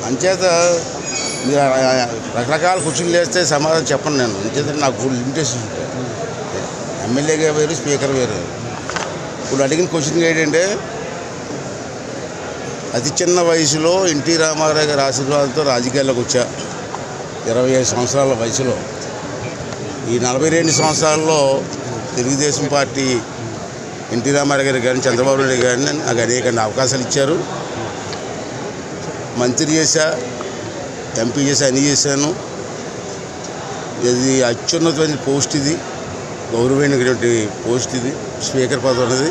అంచేత మీరు రకరకాల క్వశ్చన్లు వేస్తే సమాధానం చెప్పను నేను. అంచేత నాకు ఫుల్ ఇంట్రెస్ట్ ఉంటాయి. ఎమ్మెల్యేగా వేరు, స్పీకర్ వేరు. ఇప్పుడు అడిగిన క్వశ్చన్ ఏంటంటే, అతి చిన్న వయసులో ఎన్టీ రామారావు గారి ఆశీర్వాదంతో రాజకీయాల్లోకి వచ్చా. 25 సంవత్సరాల వయసులో. ఈ 42 సంవత్సరాల్లో తెలుగుదేశం పార్టీ ఎన్టీ రామారావు గారి కానీ చంద్రబాబు నాయుడు గారిని నాకు అనేక అవకాశాలు ఇచ్చారు. మంత్రి చేశా, ఎంపీ చేశా, అన్నీ చేశాను. ఇది అత్యున్నతమైన పోస్ట్, ఇది గౌరవమైనటువంటి పోస్ట్, ఇది స్పీకర్ పదవి అనేది.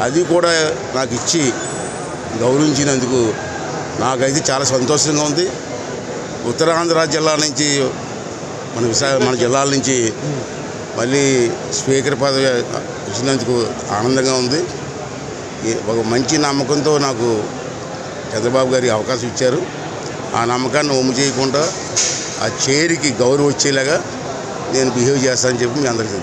అది కూడా నాకు ఇచ్చి గౌరవించినందుకు నాకైతే చాలా సంతోషంగా ఉంది. ఉత్తరాంధ్ర జిల్లా నుంచి మన జిల్లాల నుంచి మళ్ళీ స్పీకర్ పదవి ఇచ్చినందుకు ఆనందంగా ఉంది. ఒక మంచి నమ్మకంతో నాకు చంద్రబాబు గారి అవకాశం ఇచ్చారు. ఆ నమ్మకాన్ని ఒమ్ము చేయకుండా ఆ చైర్కి గౌరవం వచ్చేలాగా నేను బిహేవ్ చేస్తానని చెప్పి మీ అందరికీ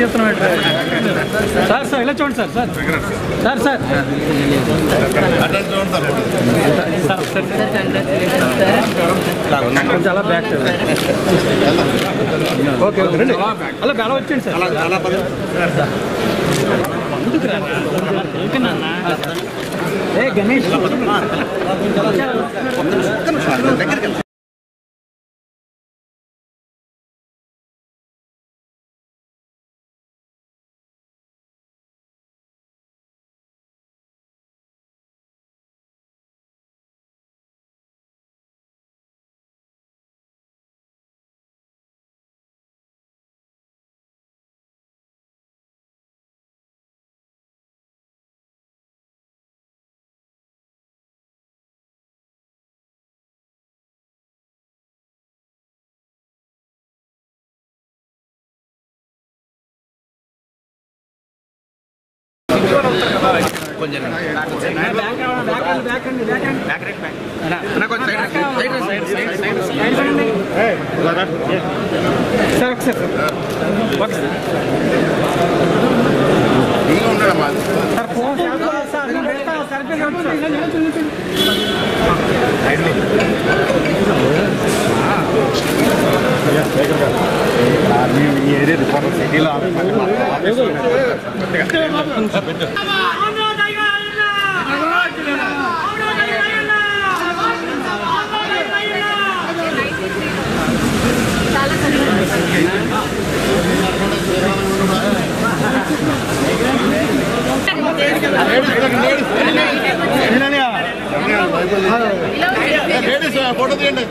చెప్తున్నాను. సార్ సార్ ఇలా చూడండి సార్ సార్ సార్ సార్ కొంచెం అలా బ్యాక్ ఓకే ఓకే రండి అలా అలా వచ్చేయండి సార్ అలా ఏ గణేష్ ఫోటో తీయండి.